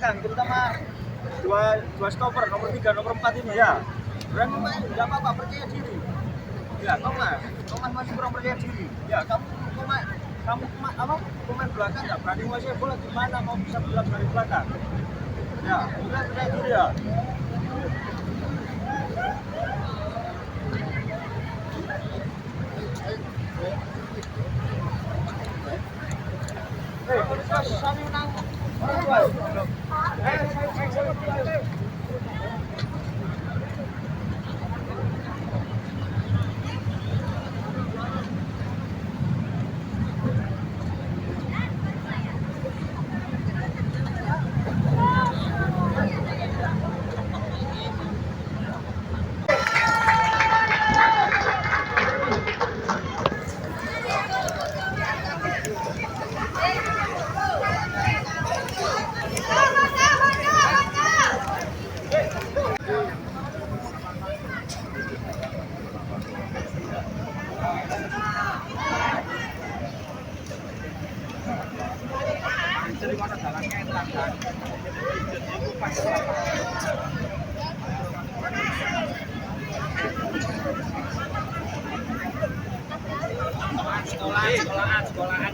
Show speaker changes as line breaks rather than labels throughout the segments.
belakang, terutama dua stopper, nomor 3, nomor 4 ini ya. Berani main, tidak apa-apa, percaya diri. Ya, Thomas masih kurang percaya diri. Ya, kamu pemain belakang nggak berani menguasai bola, gimana mau bisa bilang dari belakang? Ya, udah percaya diri ya. Kami menang. Sekolahan.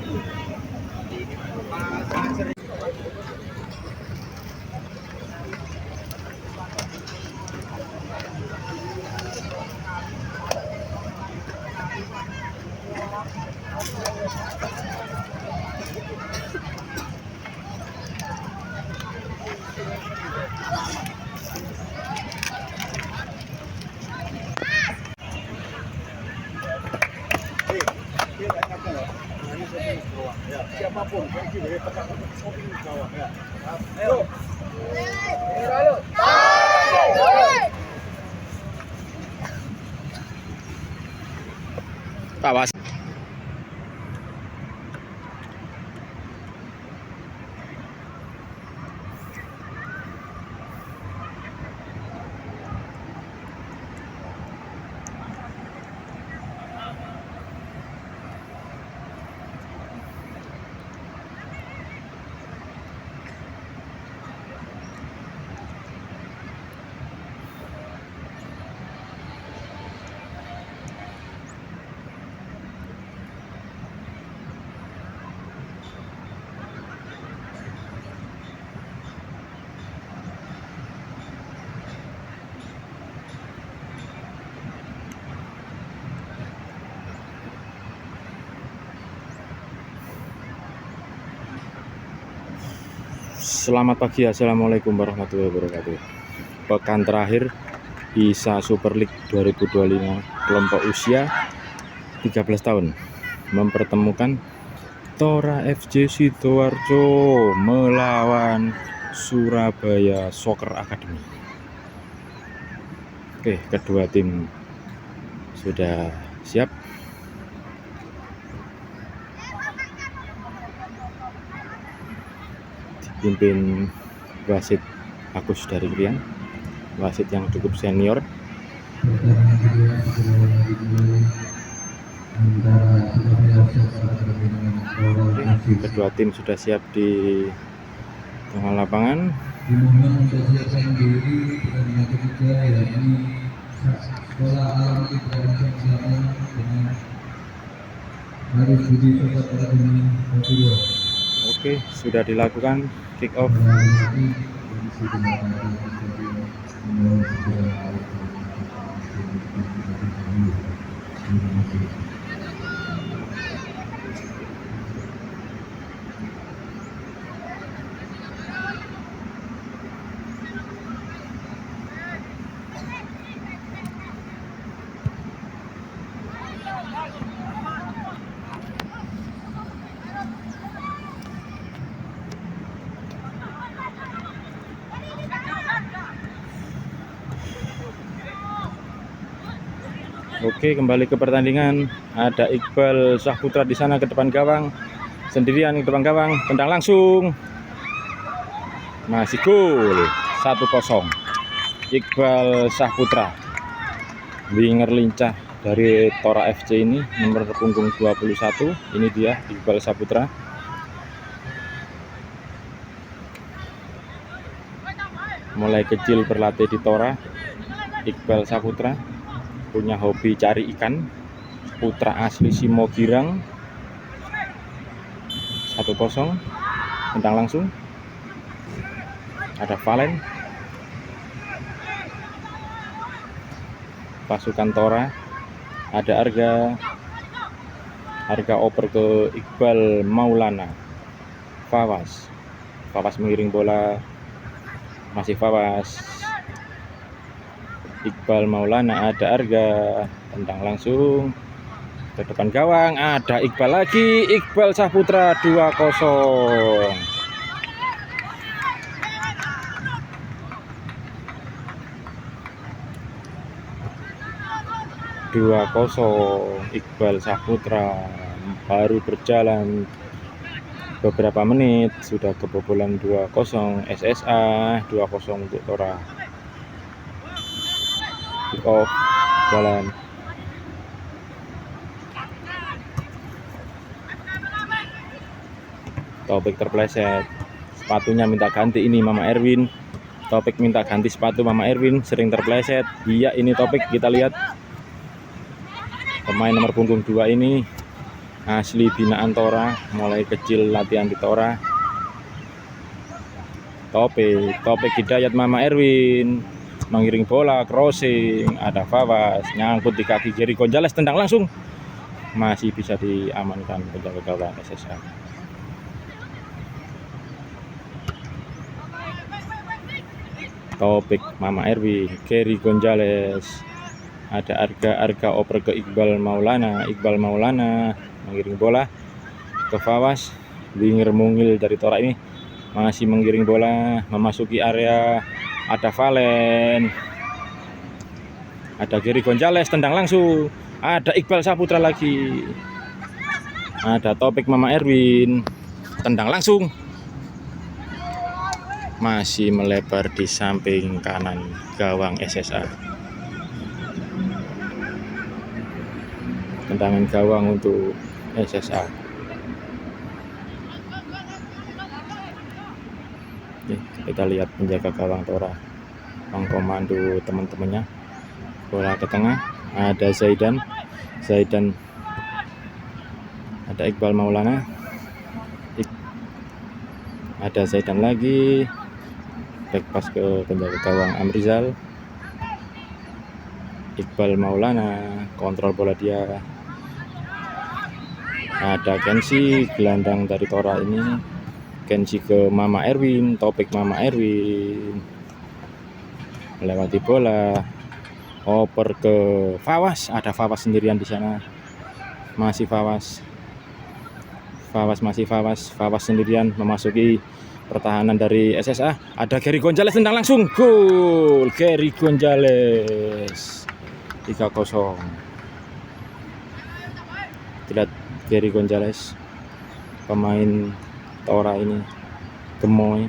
Siapapun, bawah ya. Ayo.
Tawas. Selamat pagi, assalamualaikum warahmatullahi wabarakatuh. Pekan terakhir ISA Super League 2025 kelompok usia 13 tahun mempertemukan Tora FC Sidoarjo melawan Surabaya Soccer Academy. Oke, kedua tim sudah siap. Dipimpin wasit Agus dari Krian, wasit yang cukup senior. Kedua tim sudah siap di tengah lapangan.
Dimohon untuk siapkan diri pertandingan ketiga, yakni Sekolah Alam Ibrahim Selatan dengan Harus Budi Sobat Akademi Bogor.
Oke, sudah dilakukan kick off. Oke, kembali ke pertandingan. Ada Iqbal Syahputra di sana ke depan gawang. Sendirian ke depan gawang, tendang langsung. Masih gol. 1-0. Iqbal Syahputra. Winger lincah dari Tora FC ini, nomor punggung 21. Ini dia Iqbal Syahputra. mulai kecil berlatih di Tora. Iqbal Saputra punya hobi cari ikan, putra asli Simogirang. 1-0, tendang langsung. Ada Valen, pasukan Tora. Ada Arga oper ke Iqbal Maulana. Fawas mengiring bola, masih Fawas. Iqbal Maulana, ada Arga, tendang langsung ke depan gawang. Ada Iqbal lagi, Iqbal Saputra. 2-0. Iqbal Saputra baru berjalan beberapa menit sudah kebobolan 2-0. SSA 2-0 untuk Tora. Kick off, jalan. Taufik terpleset, sepatunya minta ganti. Ini Mama Erwin. Taufik minta ganti sepatu Mama Erwin, sering terpleset. Iya, ini Taufik, kita lihat. Pemain nomor punggung 2 ini asli binaan Tora, mulai kecil latihan di Tora. Taufik Hidayat Mama Erwin mengiring bola, crossing. Ada Fawas, nyangkut di kaki Gary Gonzales, tendang langsung. Masih bisa diamankan penjaga gawang SSA. Taufik Mama Erwin, Gary Gonzales. Ada Arga oper ke Iqbal Maulana. Iqbal Maulana mengiring bola ke Fawas. Winger mungil dari Tora ini masih mengiring bola memasuki area. Ada Valen, ada Gary Gonzales, tendang langsung. Ada Iqbal Saputra lagi. Ada Taufik Mama Erwin, tendang langsung. Masih melebar di samping kanan gawang SSA. Tendangan gawang untuk SSA. Kita lihat penjaga gawang Tora mengkomando teman-temannya. Bola ke tengah, ada Zaidan. Ada Iqbal Maulana. Ada Zaidan lagi. Back pass ke penjaga gawang Amrizal. Iqbal Maulana kontrol bola dia. Ada Kensi, gelandang dari Tora ini. Kensi ke Mama Erwin, Taufik Mama Erwin. Melewati bola, oper ke Fawas. Ada Fawas sendirian di sana. Masih Fawas sendirian memasuki pertahanan dari SSA. Ada Gary Gonzales, tendang langsung, gol Gary Gonzales. 3-0. Lihat Gary Gonzales, pemain Tora ini gemoy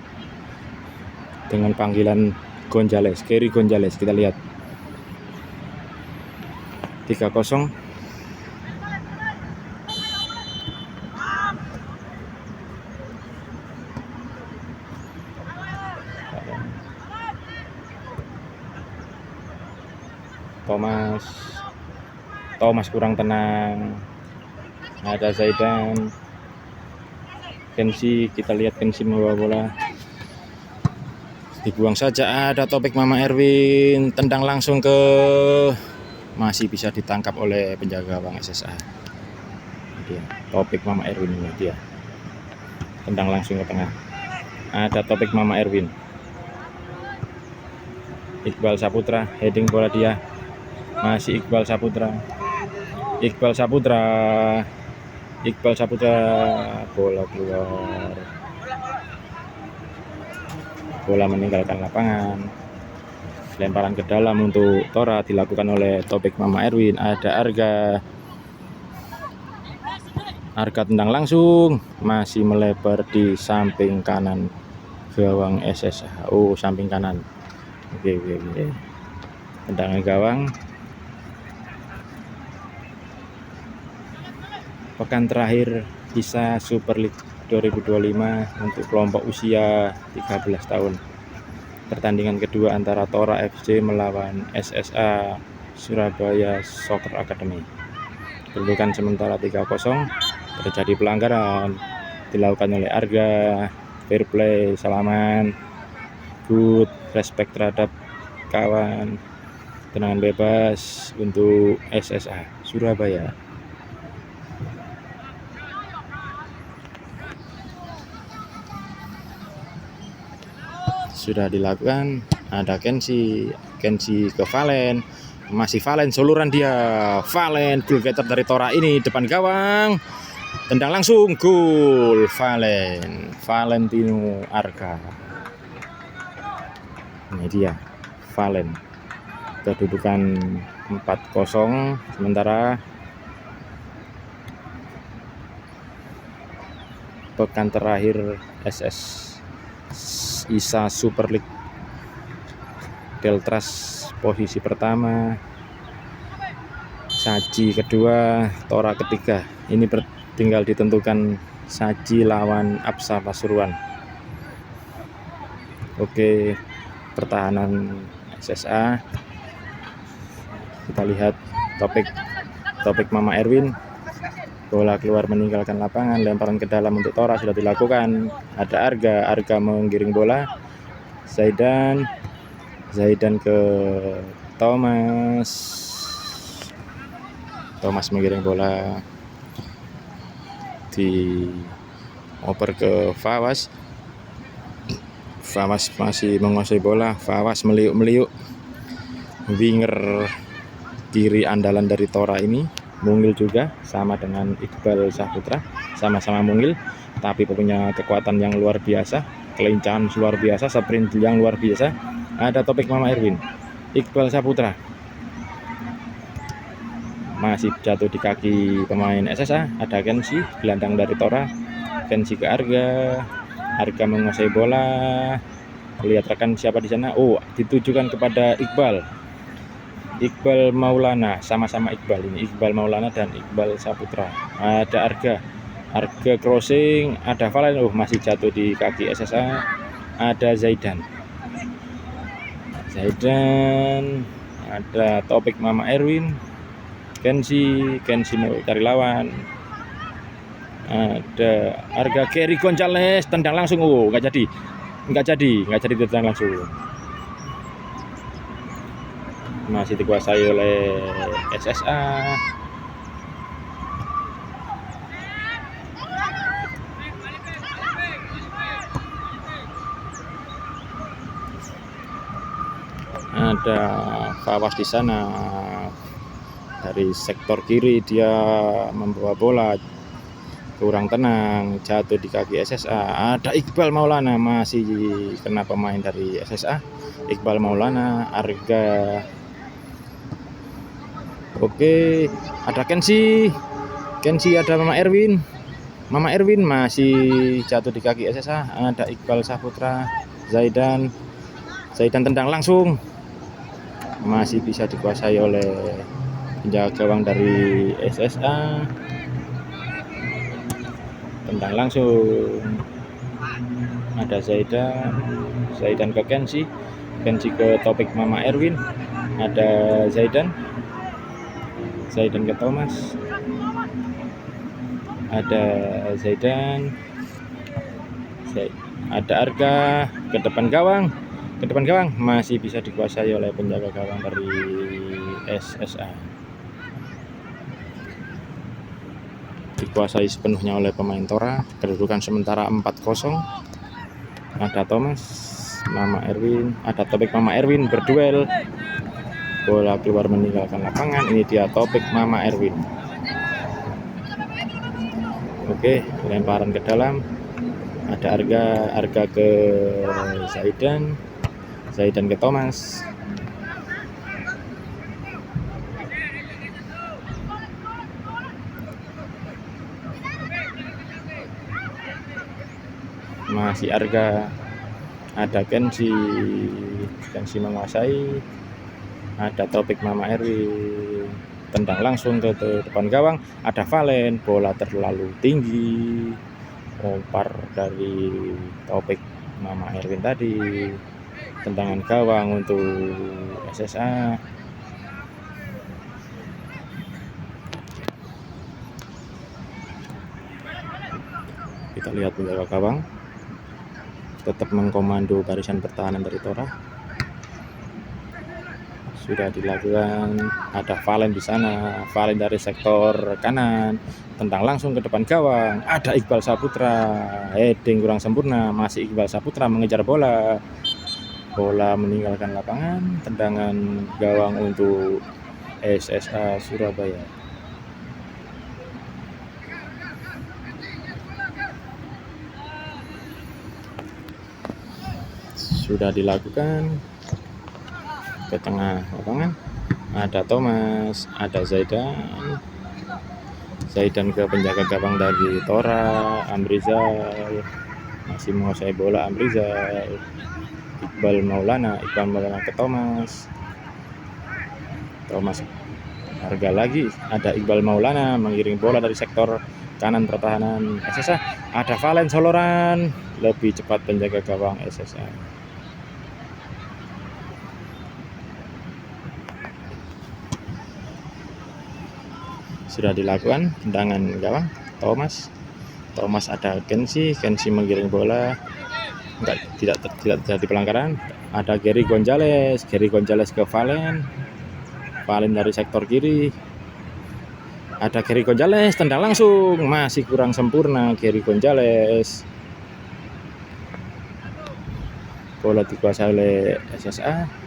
dengan panggilan Gonzales, Gary Gonzales. Kita lihat 3-0. Thomas kurang tenang. Ada Zaidan, Kensi, kita lihat Kensi membawa bola, dibuang saja. Ada Taufik Mama Erwin, tendang langsung ke, masih bisa ditangkap oleh penjaga gawang SSA. Dia Taufik Mama Erwin ini, dia tendang langsung ke tengah. Ada Taufik Mama Erwin. Iqbal Saputra, heading bola dia. Masih Iqbal Saputra, bola keluar. Bola meninggalkan lapangan. Lemparan ke dalam untuk Tora dilakukan oleh Taufik Mama Erwin. Ada Arga tendang langsung, masih melebar di samping kanan gawang SSA. Oh, samping kanan. Oke. Tendangan gawang. Pekan terakhir sisa Super League 2025 untuk kelompok usia 13 tahun. pertandingan kedua antara Tora FC melawan SSA Surabaya Soccer Academy. Kedudukan sementara 3-0. Terjadi pelanggaran dilakukan oleh Arga. Fair play, salaman, good, respect terhadap kawan, tendangan bebas untuk SSA Surabaya. Sudah dilakukan, ada Kensi ke Valen, masih Valen, soluran dia, Valen, goal getter dari Tora ini, depan gawang, tendang langsung, gol, Valentino Arga. Ini dia, Valen. Kedudukan 4-0, sementara pekan terakhir SS ISA Super League Deltras posisi pertama, Saji kedua, Tora ketiga. Ini tinggal ditentukan Saji lawan Absa Pasuruan. Oke, pertahanan SSA. Kita lihat topik Mama Erwin. Bola keluar meninggalkan lapangan, lemparan ke dalam untuk Tora sudah dilakukan. Ada Arga menggiring bola. Zaidan ke Thomas menggiring bola, dioper ke Fawas masih menguasai bola. Fawas meliuk-meliuk, winger kiri andalan dari Tora ini mungil juga, sama dengan Iqbal Saputra, sama-sama mungil, tapi punya kekuatan yang luar biasa, kelincahan luar biasa, sprint yang luar biasa. Ada topik Mama Erwin, Iqbal Saputra masih jatuh di kaki pemain SSA. Ada Kensi, gelandang dari Tora, Kensi ke Arga menguasai bola. Lihat rekan siapa di sana, ditujukan kepada Iqbal Maulana, sama-sama Iqbal ini, Iqbal Maulana dan Iqbal Saputra. Ada Arga crossing, ada Valen, masih jatuh di kaki SSA. Ada Zaidan, ada topik Mama Erwin, Kensi mau cari lawan. Ada Arga, Kerry Gonzales, tendang langsung, nggak jadi tendang langsung. Masih dikuasai oleh SSA. Ada Fawas di sana, dari sektor kiri dia membawa bola, kurang tenang, jatuh di kaki SSA. Ada Iqbal Maulana, masih kena pemain dari SSA. Iqbal Maulana, Arga. Oke, ada Kensi, ada Mama Erwin masih jatuh di kaki SSA. Ada Iqbal Saputra, Zaidan tendang langsung, masih bisa dikuasai oleh penjaga gawang dari SSA. Tendang langsung, ada Zaidan ke Kensi ke topik Mama Erwin. Ada Zaidan ke Thomas. Ada Zaidan, ada Arga ke depan gawang, masih bisa dikuasai oleh penjaga gawang dari SSA. Dikuasai sepenuhnya oleh pemain Tora. Kedudukan sementara 4-0. Ada Thomas, Mama Erwin, ada topik Mama Erwin berduel. Bola keluar meninggalkan lapangan. Ini dia topik Mama Erwin. Oke, lemparan ke dalam. Ada Arga ke Zaidan ke Thomas. Masih Arga, ada Kensi menguasai. Ada topik Mama Erwin, tendang langsung ke depan gawang. Ada Valen, bola terlalu tinggi, lempar dari topik Mama Erwin tadi. tendangan gawang untuk SSA. Kita lihat penjaga gawang tetap mengkomando barisan pertahanan dari Tora. Sudah dilakukan, ada Valen di sana, Valen dari sektor kanan, tendang langsung ke depan gawang, ada Iqbal Saputra, heading kurang sempurna, masih Iqbal Saputra mengejar bola, bola meninggalkan lapangan, tendangan gawang untuk SSA Surabaya. Sudah dilakukan, ke tengah lapangan ada Thomas, ada Zaidan ke penjaga gawang dari Tora, Amrizal masih menguasai bola, Amrizal, Iqbal Maulana ke Thomas harga lagi, ada Iqbal Maulana mengiring bola dari sektor kanan pertahanan SSA, ada Valen Soloran, lebih cepat penjaga gawang SSA. Sudah dilakukan tendangan gawang Thomas, ada Kensi menggiring bola, tidak terjadi pelanggaran. Ada Gary Gonzales ke Valen dari sektor kiri, ada Gary Gonzales, tendang langsung, masih kurang sempurna Gary Gonzales, bola dikuasai oleh SSA.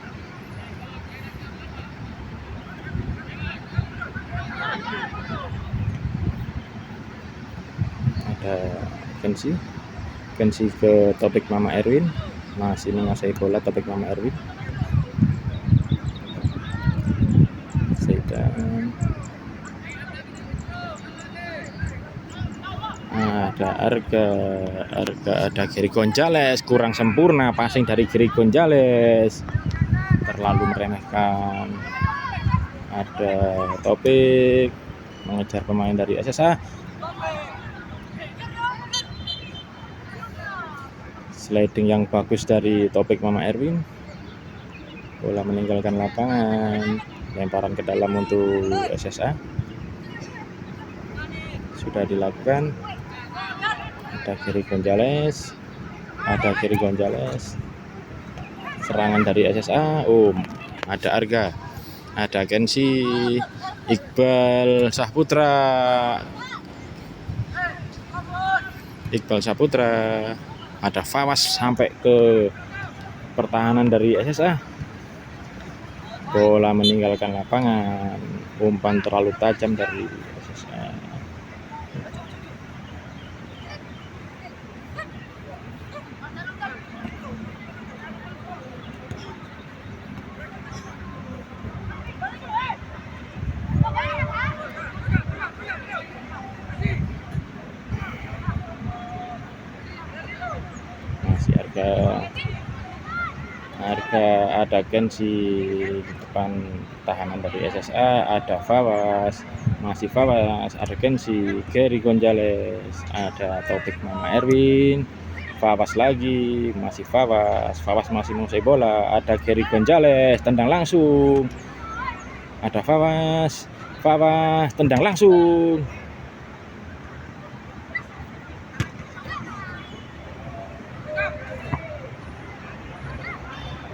Kensi ke Topik Mama Erwin, masih menguasai bola Topik Mama Erwin. Zaidan, ada Arga, ada Gary Gonzales, kurang sempurna passing dari Gary Gonzales, terlalu meremehkan. Ada Topik mengejar pemain dari SSA. Sliding yang bagus dari Topik Mama Erwin, bola meninggalkan lapangan, lemparan ke dalam untuk SSA. Sudah dilakukan, ada Gary Gonzales, serangan dari SSA. Ada Arga, ada Kensi, Iqbal Saputra, ada Fawas sampai ke pertahanan dari SSA. Bola meninggalkan lapangan, umpan terlalu tajam dari SSA. Harga ada Kensi di depan tahanan dari SSA, ada Fawas, ada Kensi, Gary Gonzales, ada Topik Mama Erwin, Fawas lagi, masih Fawas masih menguasai bola, ada Gary Gonzales, tendang langsung, ada Fawas, tendang langsung.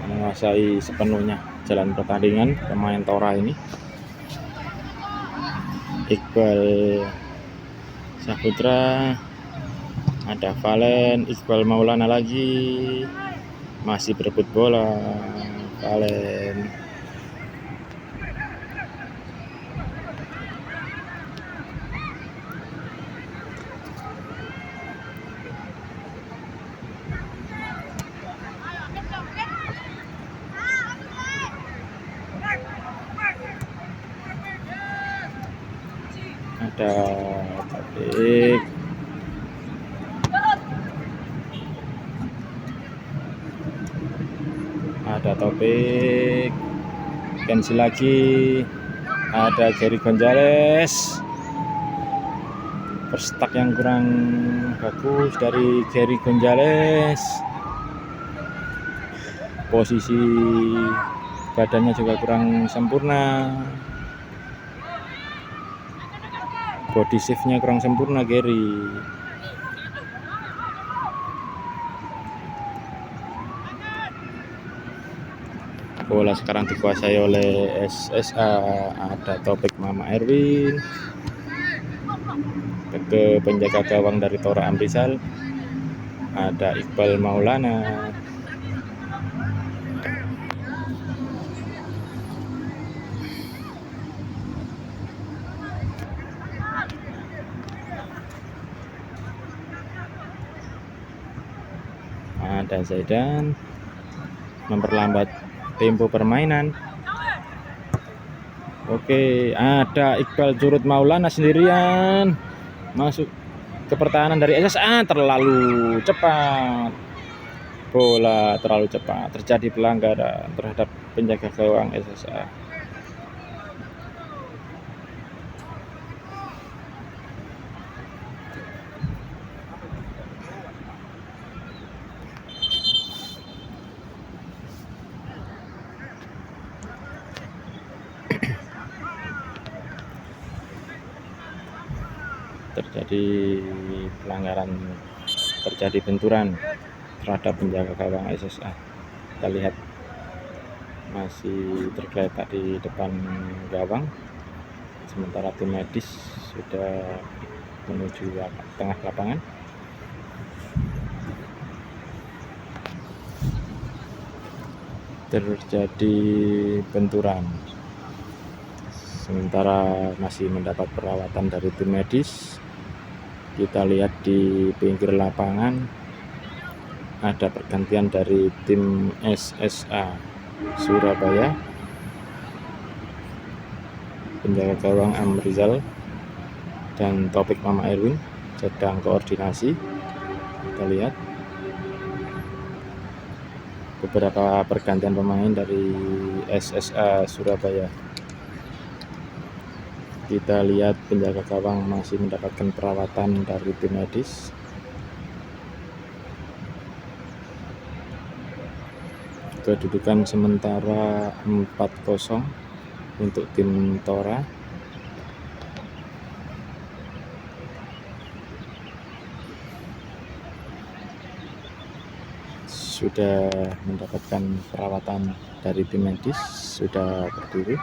Menguasai sepenuhnya jalan pertandingan pemain Tora ini. Iqbal Saputra, ada Valen, Iqbal Maulana lagi, masih berebut bola Valen. Ada Topik, Kensi lagi, ada Gary Gonzales, perstak yang kurang bagus dari Gary Gonzales. posisi badannya juga kurang sempurna, body shift-nya kurang sempurna Gary. Bola sekarang dikuasai oleh SSA. Ada Topik Mama Erwin ke penjaga gawang dari Tora Amrizal, ada Iqbal Maulana. Ada Zaidan memperlambat tempo permainan. Oke, ada Iqbal Curut Maulana sendirian masuk ke pertahanan dari SSA. Terlalu cepat, bola terlalu cepat, terjadi pelanggaran terhadap penjaga gawang SSA. Terjadi pelanggaran, terjadi benturan terhadap penjaga gawang SSA. Kita lihat masih tergeletak di depan gawang, sementara tim medis sudah menuju tengah lapangan. Terjadi benturan, sementara masih mendapat perawatan dari tim medis. Kita lihat di pinggir lapangan ada pergantian dari tim SSA Surabaya. Penjaga gawang Amrizal dan Topik Mama Erwin sedang koordinasi. Kita lihat beberapa pergantian pemain dari SSA Surabaya. Kita lihat penjaga gawang masih mendapatkan perawatan dari tim medis. Kedudukan sementara 4-0 untuk tim Tora. Sudah mendapatkan perawatan dari tim medis, sudah berdiri.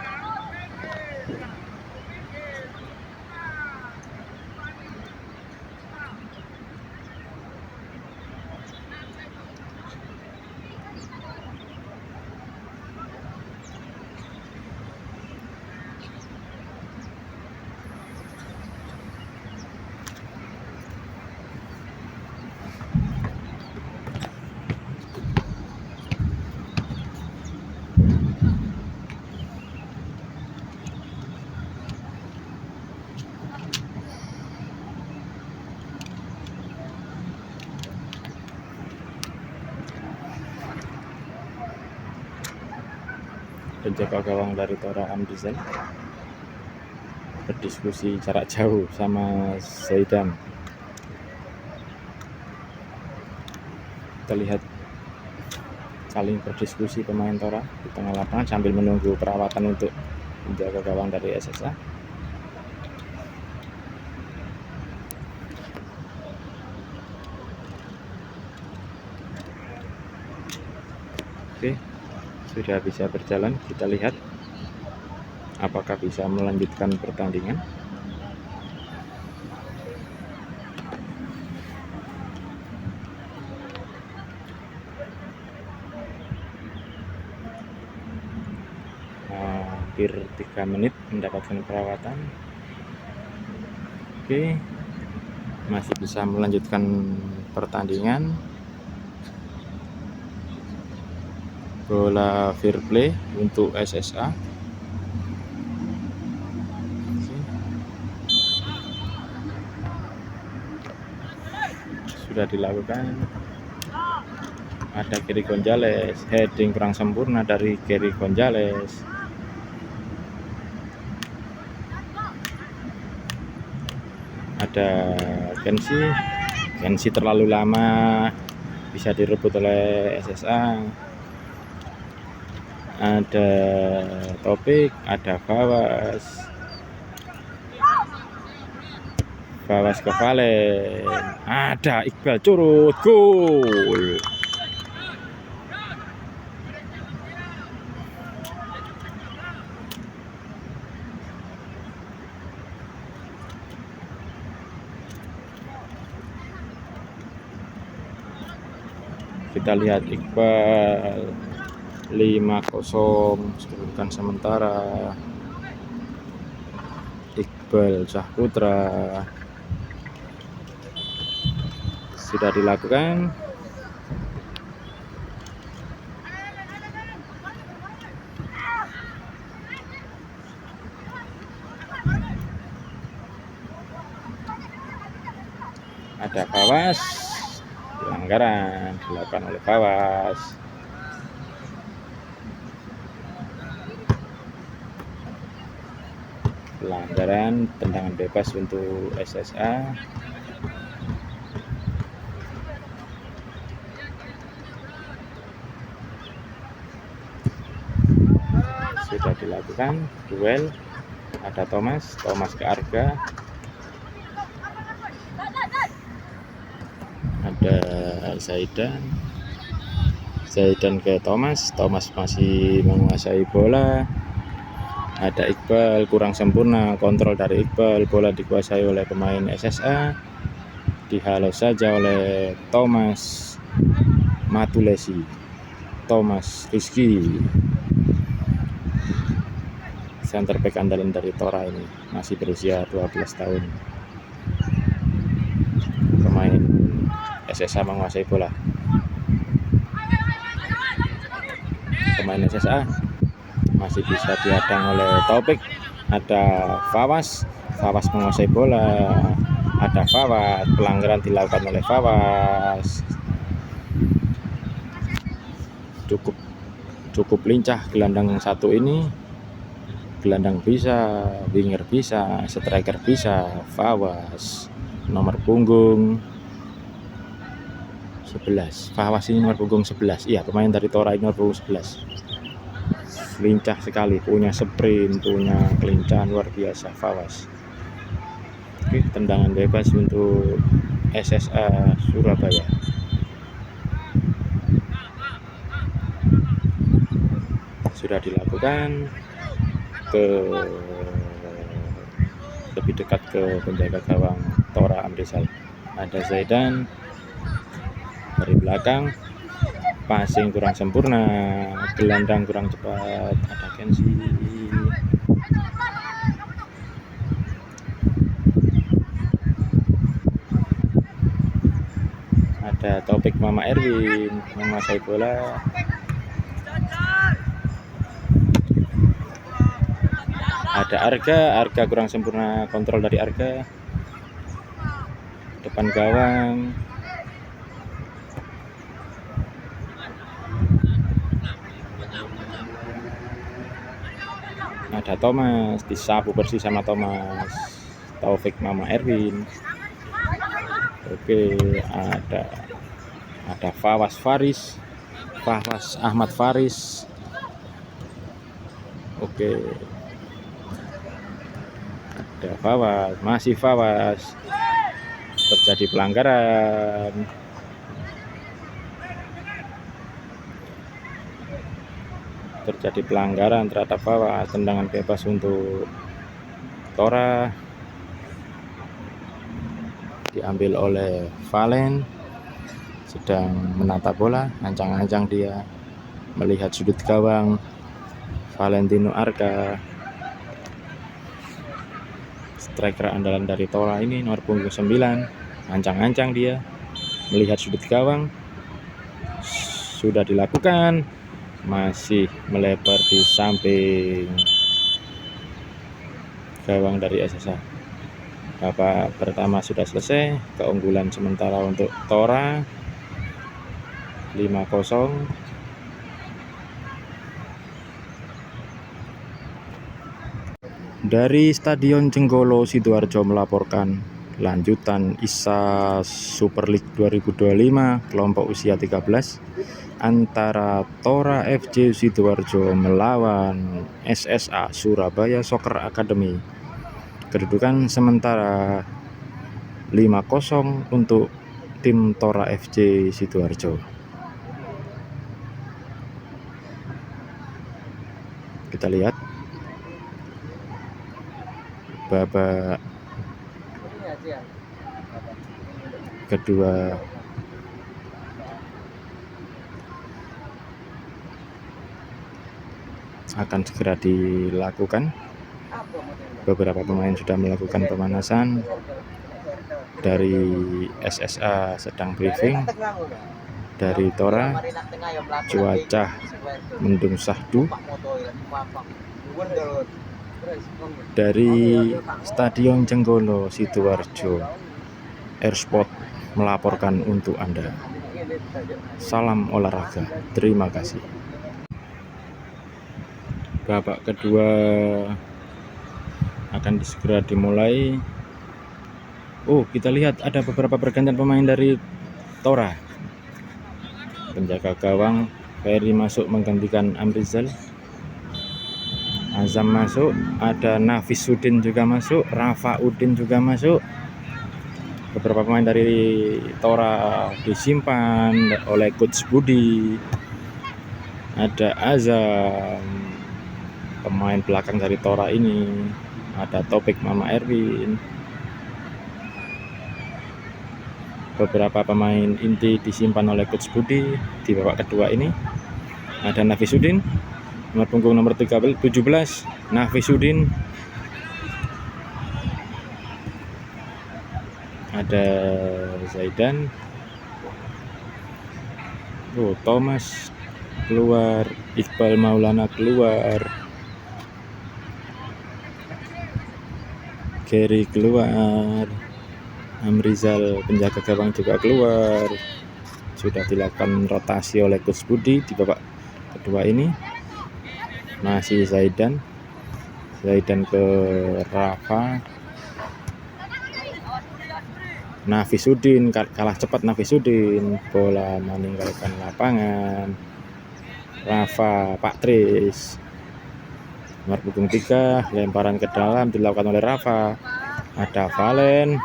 Penjaga gawang dari Tora Amrizal berdiskusi jarak jauh sama Zaidan. Kita lihat saling berdiskusi pemain Tora di tengah lapangan sambil menunggu perawatan untuk penjaga gawang dari SSA. Oke, sudah bisa berjalan. Kita lihat apakah bisa melanjutkan pertandingan. Hampir 3 menit mendapatkan perawatan. Oke, masih bisa melanjutkan pertandingan. Bola fair play untuk SSA. Sudah dilakukan. Ada Gary Gonzales, heading kurang sempurna dari Gary Gonzales. Ada Kensi terlalu lama, bisa direbut oleh SSA. ada Topik, ada Fawas ke Valen, ada Iqbal curut, gol. Kita lihat Iqbal 5-0 kedudukan sementara. Iqbal Syahputra sudah dilakukan. Ada Fawas, pelanggaran dilakukan oleh Fawas. Pelanggaran, tendangan bebas untuk SSA. Sudah dilakukan duel. Ada Thomas ke Arga. Ada Zaidan ke Thomas masih menguasai bola. Ada Iqbal, kurang sempurna kontrol dari Iqbal, bola dikuasai oleh pemain SSA, dihalau saja oleh Thomas Matulesi. Thomas Rizky, center back andalan dari Tora ini, masih berusia 12 tahun. Pemain SSA menguasai bola. Pemain SSA masih bisa dihadang oleh Topik. Ada Fawas menguasai bola. Ada Fawas, pelanggaran dilakukan oleh Fawas. Cukup lincah gelandang satu ini. Gelandang bisa, winger bisa, striker bisa. Fawas nomor punggung 11. Fawas ini nomor punggung 11. Iya, pemain dari Tora ini nomor punggung 11. Lincah sekali, punya sprint, punya kelincahan luar biasa Fawas. Oke, tendangan bebas untuk SSA Surabaya. Sudah dilakukan ke lebih dekat ke penjaga gawang Tora Amrizal. Ada Zaidan dari belakang, passing kurang sempurna, gelandang kurang cepat. Ada Kenzi, ada Topik Mama Erwin menguasai bola. Ada Arga kurang sempurna kontrol dari Arga, depan gawang. Ada Thomas, disapu bersih sama Thomas. Taufik Mama Erwin. Oke, ada Fawas Ahmad Faris. Oke, ada Fawas, masih Fawas. Terjadi pelanggaran. Terhadap Fawas. Tendangan bebas untuk Tora, diambil oleh Valen. Sedang menata bola, ancang-ancang dia melihat sudut gawang Valentino Arga, striker andalan dari Tora ini nomor punggung 9. Ancang-ancang dia melihat sudut gawang. Sudah dilakukan, masih melebar di samping gawang dari SSA. Babak pertama sudah selesai, keunggulan sementara untuk Tora 5-0. Dari Stadion Jenggolo Sidoarjo melaporkan lanjutan ISA Super League 2025 kelompok usia 13 antara Tora FC Sidoarjo melawan SSA Surabaya Soccer Academy. Kedudukan sementara 5-0 untuk tim Tora FC Sidoarjo. Kita lihat babak kedua akan segera dilakukan. Beberapa pemain sudah melakukan pemanasan. Dari SSA sedang briefing. Dari Tora cuaca mendung sahdu. Dari Stadion Jenggolo Sidoarjo, Airsport melaporkan untuk Anda. Salam olahraga, terima kasih. Babak kedua akan segera dimulai. Oh, kita lihat ada beberapa pergantian pemain dari Tora. Penjaga gawang Ferry masuk menggantikan Amrizal. Azam masuk, ada Nafisuddin juga masuk, Rafa Udin juga masuk. Beberapa pemain dari Tora disimpan oleh Coach Budi. Ada Azam, pemain belakang dari Tora ini. Ada Topik Mama Erwin. Beberapa pemain inti disimpan oleh Coach Budi di babak kedua ini. Ada Nafisuddin, nomor punggung nomor 17, Nafisuddin. Ada Zaidan. Oh, Thomas keluar, Iqbal Maulana keluar, Gary keluar, Amrizal penjaga gawang juga keluar. Sudah dilakukan rotasi oleh Coach Budi di babak kedua ini. Masih Zaidan ke Rafa. Nafisuddin kalah cepat. Nafisuddin bola meninggalkan lapangan. Rafa Patris nomor punggung 3, lemparan ke dalam dilakukan oleh Rafa. Ada Valen,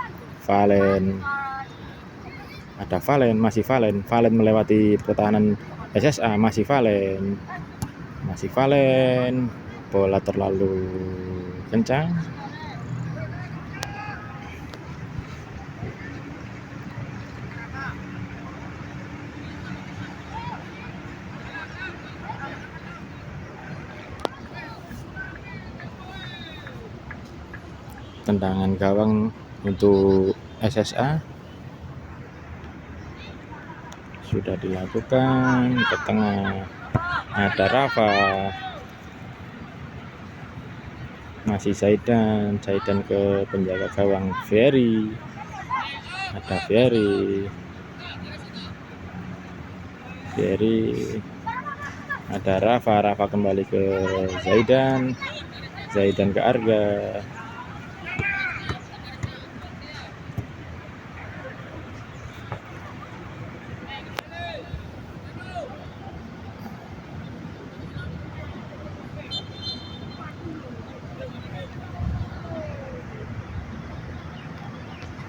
masih Valen melewati pertahanan SSA. Masih Valen, bola terlalu kencang. Tendangan gawang untuk SSA sudah dilakukan ke tengah. Ada Rafa, masih Zaidan ke penjaga gawang Ferry. Ada Ferry, ada Rafa kembali ke Zaidan ke Arga.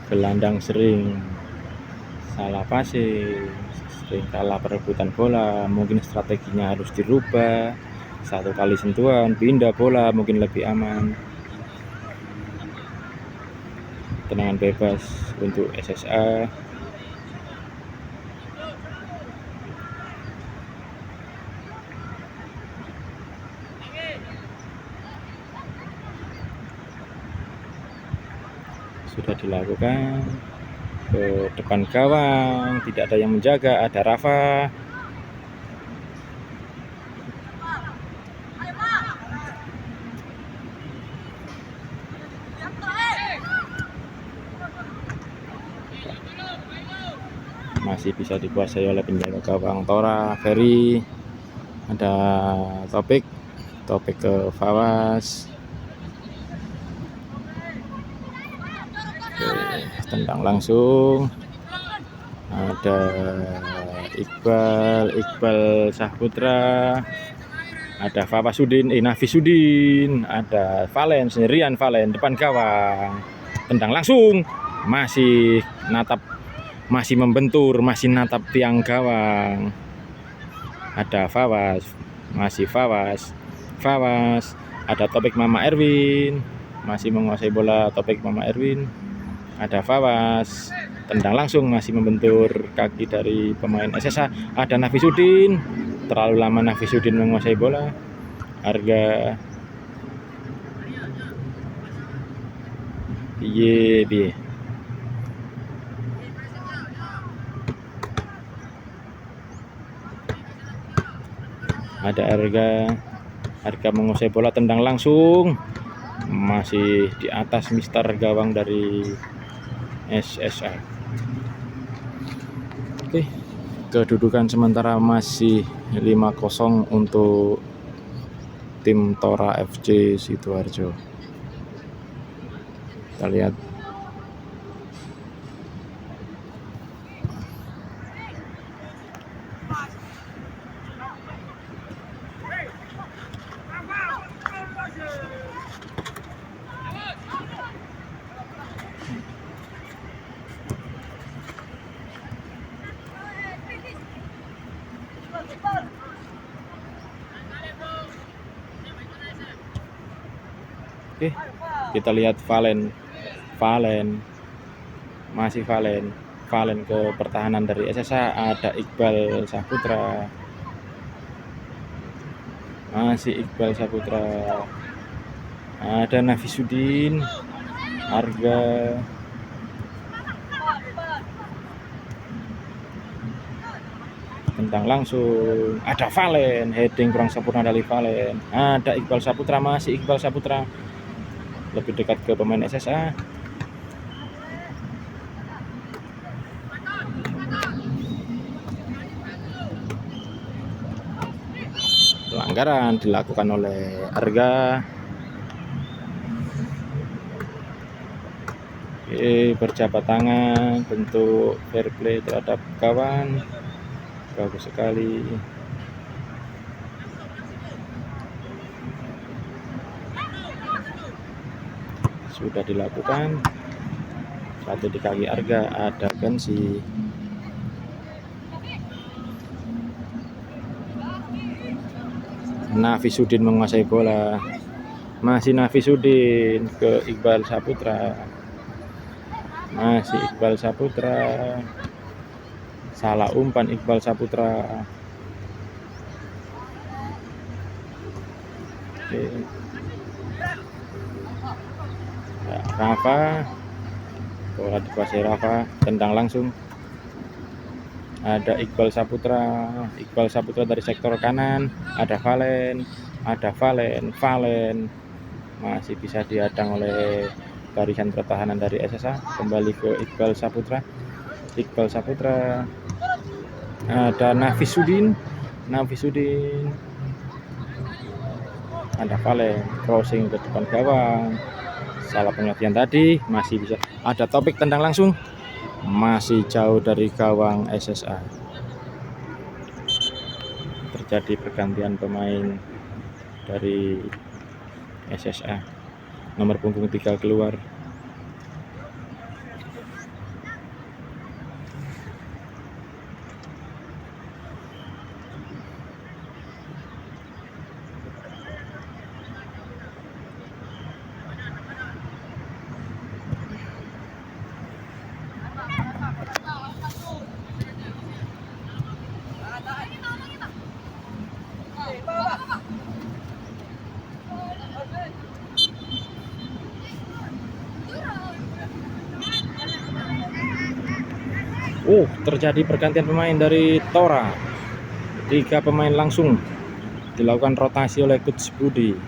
Gelandang sering salah passing, sering kalah perebutan bola. Mungkin strateginya harus dirubah. Satu kali sentuhan, pindah bola mungkin lebih aman. Tendangan bebas untuk SSA. Sudah dilakukan ke depan gawang, tidak ada yang menjaga. Ada Rafa, masih bisa dikuasai oleh penjaga gawang Tora Ferry. Ada Topik ke Fawas. Tendang langsung. Ada Iqbal Saputra, ada Nafisuddin, ada Rian Valen depan gawang, tendang langsung, masih membentur, masih natap tiang gawang. Ada Fawas, ada Topik Mama Erwin, masih menguasai bola Topik Mama Erwin. Ada Fawas, tendang langsung, masih membentur kaki dari pemain SSA. Ada Nafisuddin, terlalu lama Nafisuddin menguasai bola. Arga piye. Ada Arga menguasai bola, tendang langsung, masih di atas mister gawang dari SSA. Oke, kedudukan sementara masih 5-0 untuk tim Tora FC Sidoarjo. Kita lihat Oke, kita lihat Valen, masih Valen ke pertahanan dari SSA. Ada Iqbal Saputra, masih Iqbal Saputra, ada Nafisuddin, Arga, tendang langsung, ada Valen, heading kurang sempurna dari Valen. Ada Iqbal Saputra, masih Iqbal Saputra, lebih dekat ke pemain SSA. Pelanggaran dilakukan oleh Arga. Berjabat tangan, bentuk fair play terhadap kawan. Bagus sekali. Sudah dilakukan. Satu di kaki Arga, ada Gensi. Nafisuddin menguasai bola, masih Nafisuddin ke Iqbal Saputra, masih Iqbal Saputra, salah umpan Iqbal Saputra. Oke. Ya, Rafa, bola dikuasai Rafa, tendang langsung. Ada Iqbal Saputra dari sektor kanan. Ada Valen, masih bisa dihadang oleh barisan pertahanan dari SSA. Kembali ke Iqbal Saputra. Ada Nafisuddin, ada Valen, crossing ke depan gawang. Salah pengertian tadi, masih bisa. Ada Topik, tendang langsung, masih jauh dari gawang SSA. Terjadi pergantian pemain dari SSA. Nomor punggung 3 keluar. Terjadi pergantian pemain dari Tora. 3 pemain langsung dilakukan rotasi oleh Coach Budi.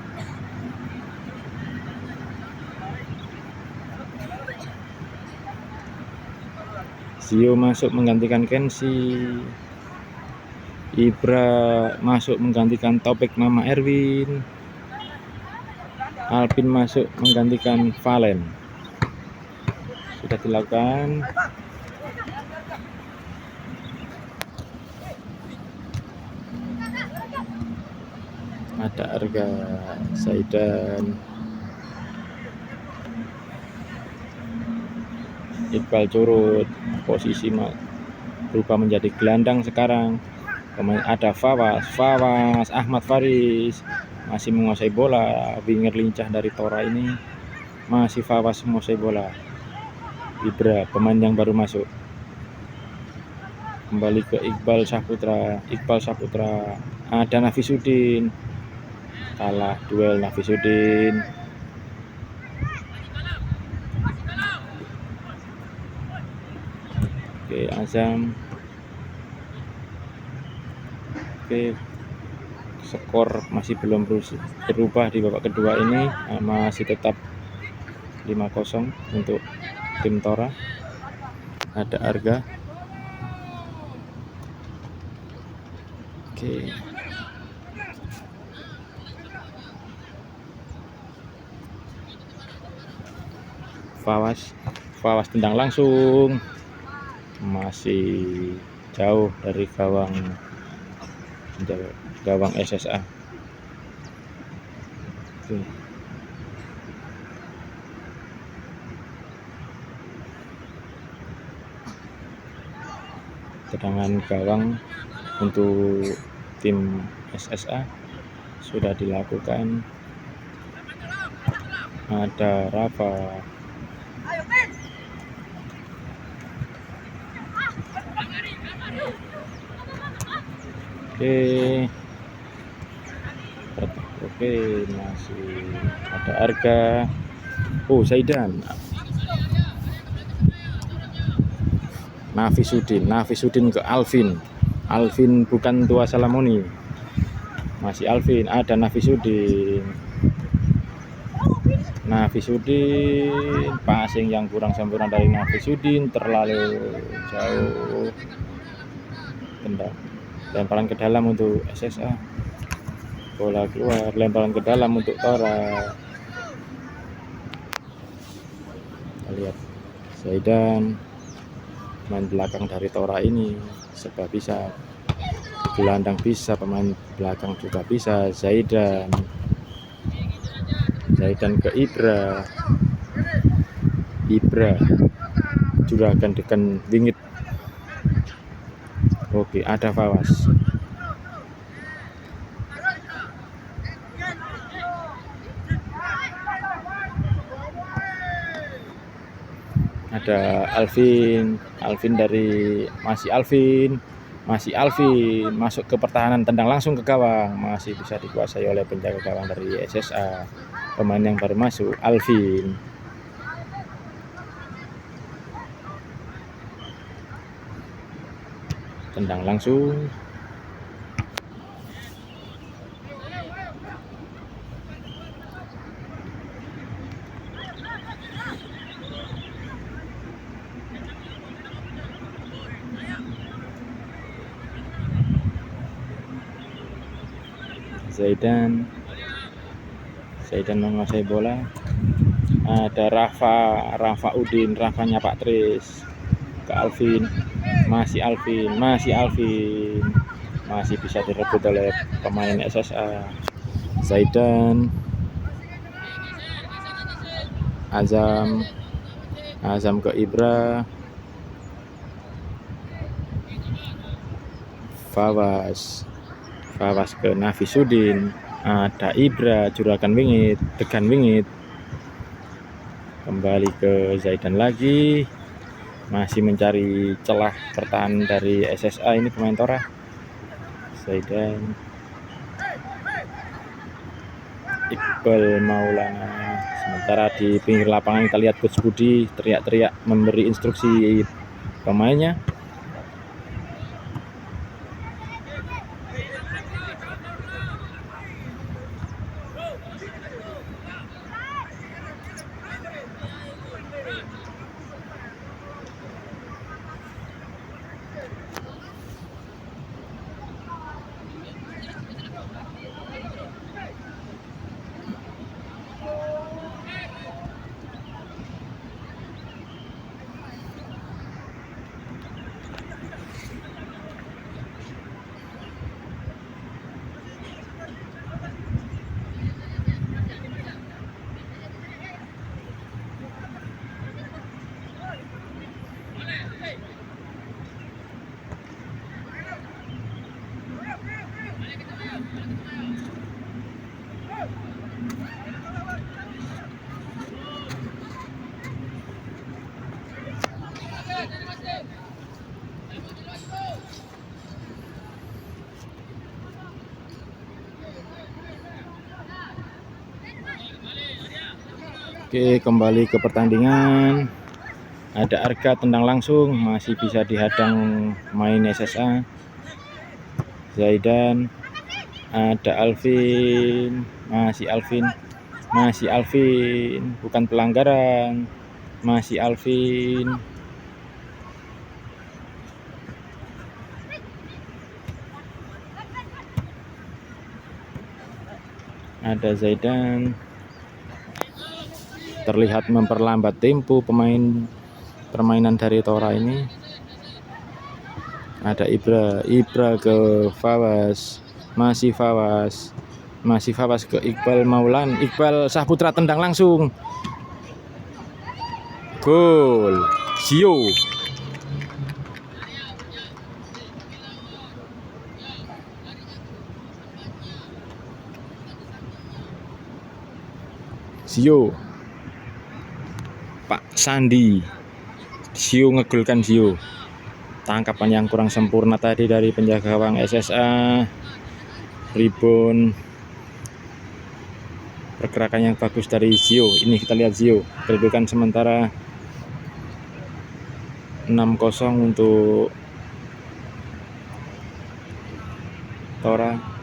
Zio masuk menggantikan Kensi. Ibra masuk menggantikan Topik Mama Erwin. Alvin masuk menggantikan Valen. Sudah dilakukan. ada Arga, Zaidan, Iqbal curut, posisi berubah menjadi gelandang sekarang. Pemain ada Fawas, Ahmad Faris masih menguasai bola. Winger lincah dari Tora ini masih Fawas menguasai bola. Ibra, pemain yang baru masuk, kembali ke Iqbal Saputra, ada Nafisuddin, kalah duel Nafisuddin. Oke, Azam. Oke, skor masih belum berubah di babak kedua ini, masih tetap 5-0 untuk tim Tora. Ada Arga. Oke. Fawas tendang langsung, masih jauh dari gawang SSA. Oke. Tendangan gawang untuk tim SSA sudah dilakukan. Ada Rafa. Oke, masih ada Arga. Zaidan. Nafisuddin ke Alvin bukan Tua Salamoni, masih Alvin. Ada Nafisuddin, passing yang kurang sempurna dari Nafisuddin, terlalu jauh. Lemparan ke dalam untuk SSA, bola keluar. Lemparan ke dalam untuk Tora. Kita lihat Zaidan, pemain belakang dari Tora ini sebab bisa gelandang, bisa pemain belakang juga bisa. Zaidan ke Ibra juragan dengan wingit. Oke, ada Fawas. Ada Alvin dari masih Alvin masuk ke pertahanan, tendang langsung ke gawang, masih bisa dikuasai oleh penjaga gawang dari SSA, pemain yang baru masuk, Alvin. Tendang langsung. Zaidan menguasai bola. Ada Rafanya Pak Tris ke Alvin, masih bisa direbut oleh pemain SSA. Zaidan, Azam ke Ibra, Fawas ke Nafisuddin. Ada Ibra, juragan wingit, tegan wingit, kembali ke Zaidan lagi, masih mencari celah pertahanan dari SSA ini pemain Tora. Zaidan, Iqbal Maulana. Sementara di pinggir lapangan kita lihat Coach Budi teriak-teriak memberi instruksi pemainnya. Oke, kembali ke pertandingan. Ada Arga tendang langsung, masih bisa dihadang main SSA. Zaidan, ada Alvin, masih Alvin, bukan pelanggaran, masih Alvin. Ada Zaidan, terlihat memperlambat tempo permainan dari Tora ini. Ada Ibra ke Fawas, masih Fawas ke Iqbal Maulan, Iqbal Saputra tendang langsung, gol. Zio, Pak Sandi, Zio ngegolkan Zio. Tangkapan yang kurang sempurna tadi dari penjaga gawang SSA. Rebound, pergerakan yang bagus dari Zio. Ini kita lihat Zio, kedudukan sementara 6-0 untuk Tora.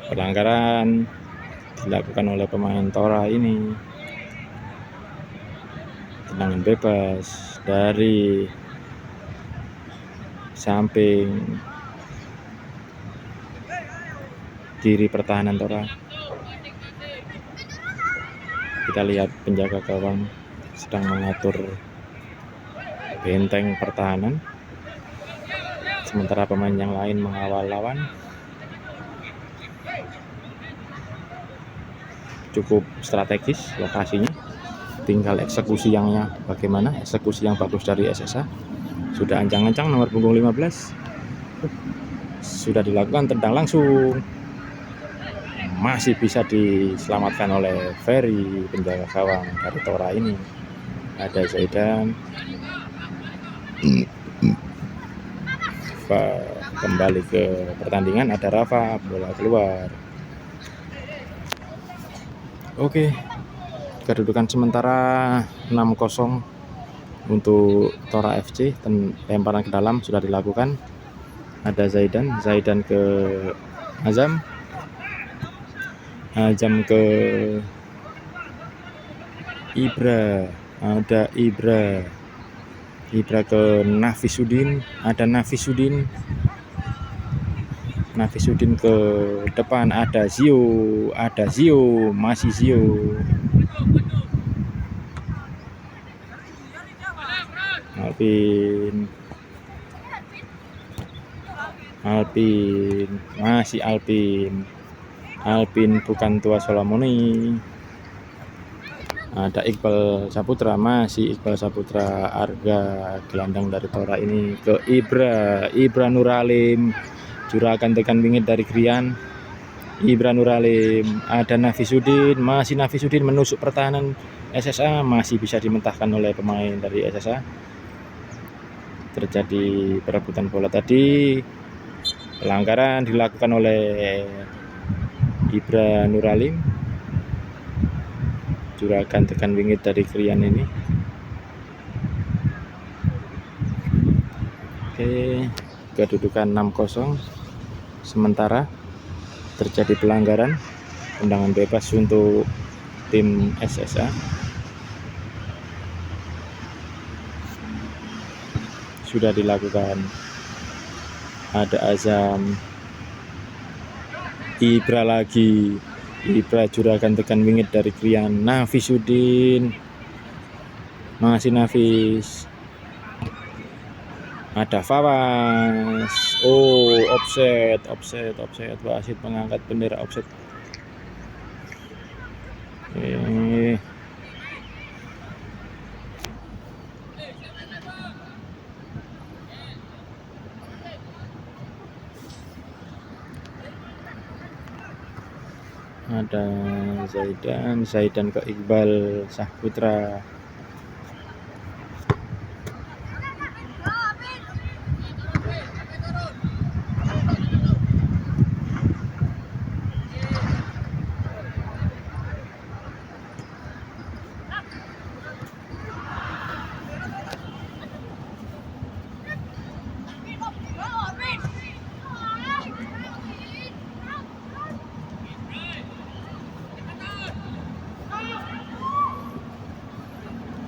Pelanggaran dilakukan oleh pemain Tora ini. Tendangan bebas dari samping kiri pertahanan Tora. Kita lihat penjaga gawang sedang mengatur benteng pertahanan, sementara pemain yang lain mengawal lawan. Cukup strategis lokasinya, tinggal eksekusi bagaimana. Eksekusi yang bagus dari SSA. Sudah ancang-ancang nomor punggung 15, sudah dilakukan tendang langsung, masih bisa diselamatkan oleh Ferry, penjaga gawang dari Tora ini. Ada Zaidan, kembali ke pertandingan. Ada Rafa, bola keluar. Oke, kedudukan sementara 6-0 untuk Tora FC. Lemparan ke dalam sudah dilakukan. Ada Zaidan ke Azam ke Ibra. Ada Ibra ke Nafisuddin. Ada Nafisuddin ke depan. Ada Zio, masih Zio. Alvin, masih Alvin bukan Tua Solomoni. Ada Iqbal Saputra, masih Iqbal Saputra. Arga, gelandang dari Tora ini ke Ibra Nuralim, juragan tekan bingit dari Grian. Ibra Nuralim, ada Nafisuddin, masih Nafisuddin menusuk pertahanan SSA, masih bisa dimentahkan oleh pemain dari SSA. Terjadi perebutan bola tadi. Pelanggaran dilakukan oleh Ibra Nuralim, juragan tekan bingit dari Krian ini. Oke, kedudukan 6-0 sementara. Terjadi pelanggaran, tendangan bebas untuk tim SSA. Sudah dilakukan. Ada Azam, Ibra juragan tekan bingit dari Krian. Nafisuddin, masih Nafis. Ada Fawas. Offset. Wasit mengangkat bendera offset. Ada Zaidan ke Iqbal Saputra.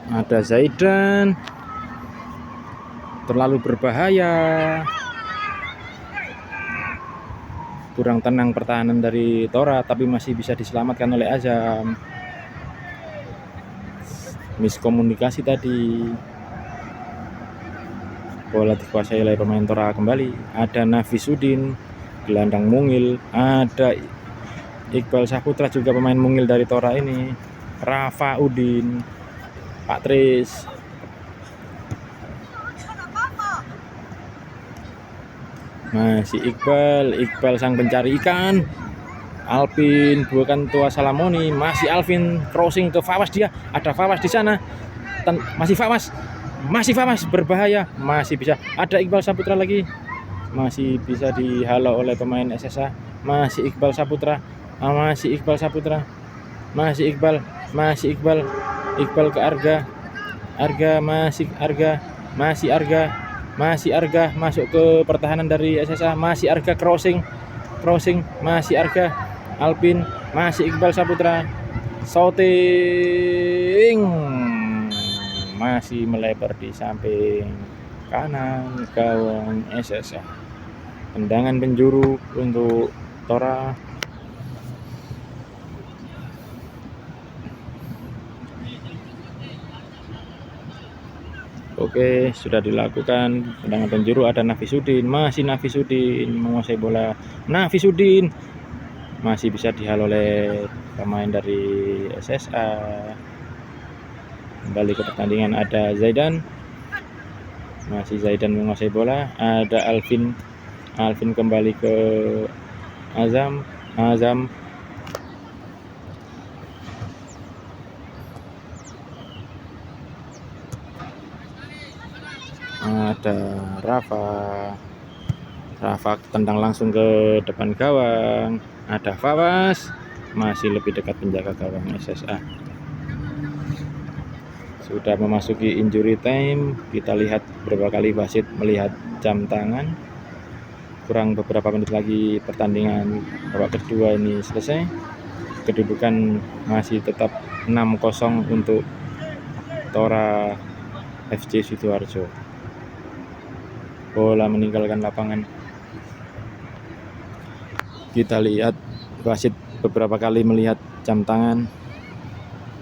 Ada Zaidan, terlalu berbahaya, kurang tenang pertahanan dari Tora, tapi masih bisa diselamatkan oleh Azam. Miskomunikasi tadi, bola dikuasai oleh pemain Tora kembali. Ada Nafisuddin, gelandang mungil. Ada Iqbal Saputra, juga pemain mungil dari Tora ini. Rafa Udin, Pak Tris. Masih Iqbal sang pencari ikan. Alvin bukan tua Salamoni, masih Alvin crossing ke Fawas, dia ada Fawas di sana. Masih Fawas berbahaya, masih bisa. Ada Iqbal Saputra lagi, masih bisa dihalau oleh pemain SSA. Masih Iqbal Saputra, masih Iqbal ke Arga, masih Arga masuk ke pertahanan dari SSA. Masih Arga crossing, masih Arga. Alvin, masih Iqbal Saputra, shooting, masih melebar di samping kanan gawang SSA. Tendangan penjuru untuk Tora. Oke, sudah dilakukan tendangan penjuru. Ada Nafisuddin, masih Nafisuddin menguasai bola. Nafisuddin masih bisa dihalau oleh pemain dari SSA. Kembali ke pertandingan. Ada Zaidan, masih Zaidan menguasai bola. Ada Alvin kembali ke Azam. Ada Rafa tendang langsung ke depan gawang. Ada Fawas, masih lebih dekat penjaga gawang SSA. Sudah memasuki injury time. Kita lihat beberapa kali wasit melihat jam tangan. Kurang beberapa menit lagi pertandingan babak kedua ini selesai. Kedudukan masih tetap 6-0 untuk Tora FC Sidoarjo. Bola meninggalkan lapangan. Kita lihat wasit beberapa kali melihat jam tangan.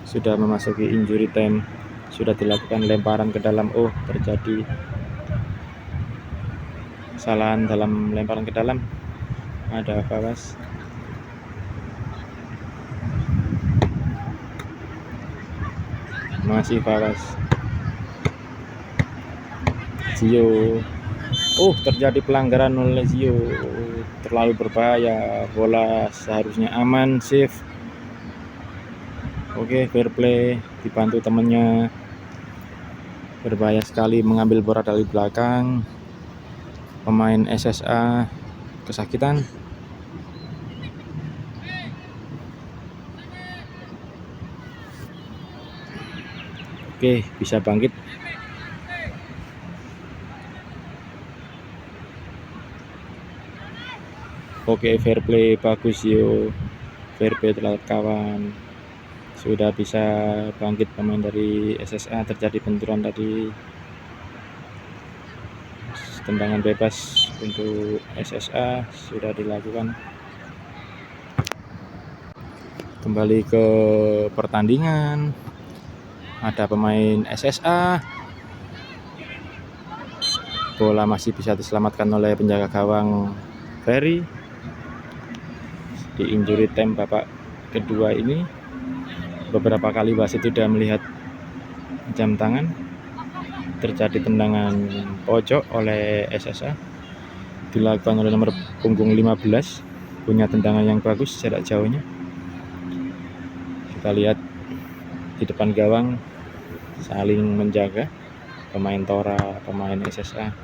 Sudah memasuki injury time. Sudah dilakukan lemparan ke dalam. Oh, terjadi kesalahan dalam lemparan ke dalam. Ada Fawas. Masih Fawas. Zio. Oh, terjadi pelanggaran oleh Zio. Terlalu berbahaya. Bola seharusnya aman, safe. Oke, fair play. Dibantu temannya. Berbahaya sekali mengambil bola dari belakang. Pemain SSA kesakitan. Oke, bisa bangkit. Oke, fair play, bagus yo. Fair play terhadap kawan. Sudah bisa bangkit pemain dari SSA. Terjadi benturan tadi. Tendangan bebas untuk SSA sudah dilakukan. Kembali ke pertandingan. Ada pemain SSA. Bola masih bisa diselamatkan oleh penjaga gawang Ferry. Di injury time babak kedua ini beberapa kali wasit sudah melihat jam tangan. Terjadi tendangan pojok oleh SSA, dilakukan oleh nomor punggung 15, punya tendangan yang bagus jarak jauhnya. Kita lihat di depan gawang saling menjaga pemain Tora, pemain SSA.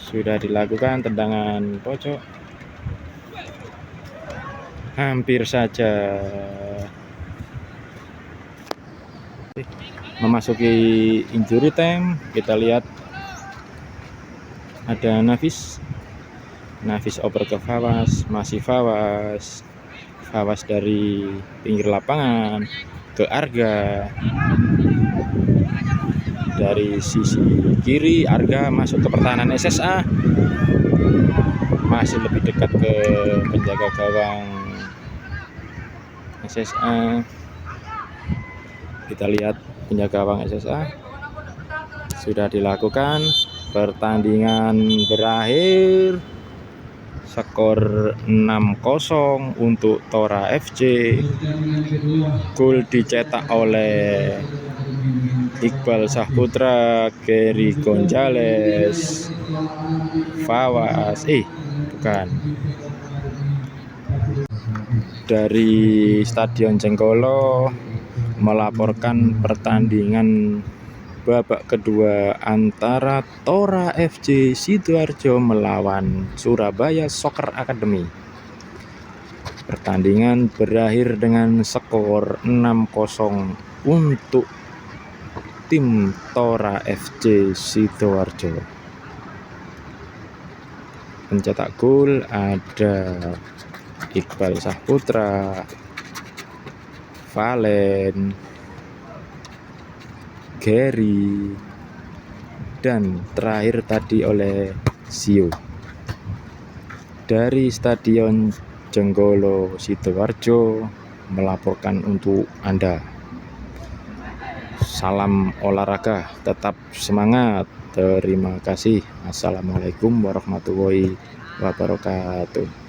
Sudah dilakukan tendangan pojok, hampir saja memasuki injury time. Kita lihat ada Nafis oper ke Fawas, masih Fawas dari pinggir lapangan ke Arga. Dari sisi kiri Arga masuk ke pertahanan SSA, masih lebih dekat ke penjaga gawang SSA. Kita lihat penjaga gawang SSA sudah dilakukan. Pertandingan berakhir skor 6-0 untuk Tora FC. Gol dicetak oleh Iqbal Saputra, Gary Gonzales, Fawas, bukan. Dari Stadion Jenggolo melaporkan pertandingan babak kedua antara Tora FC Sidoarjo melawan Surabaya Soccer Academy. Pertandingan berakhir dengan skor 6-0 untuk tim Tora FC Sidoarjo. Pencetak gol ada Iqbal Saputra, Valen, Gary, dan terakhir tadi oleh Sio. Dari Stadion Jenggolo Sidoarjo melaporkan untuk Anda. Salam olahraga, tetap semangat. Terima kasih. Assalamualaikum warahmatullahi wabarakatuh.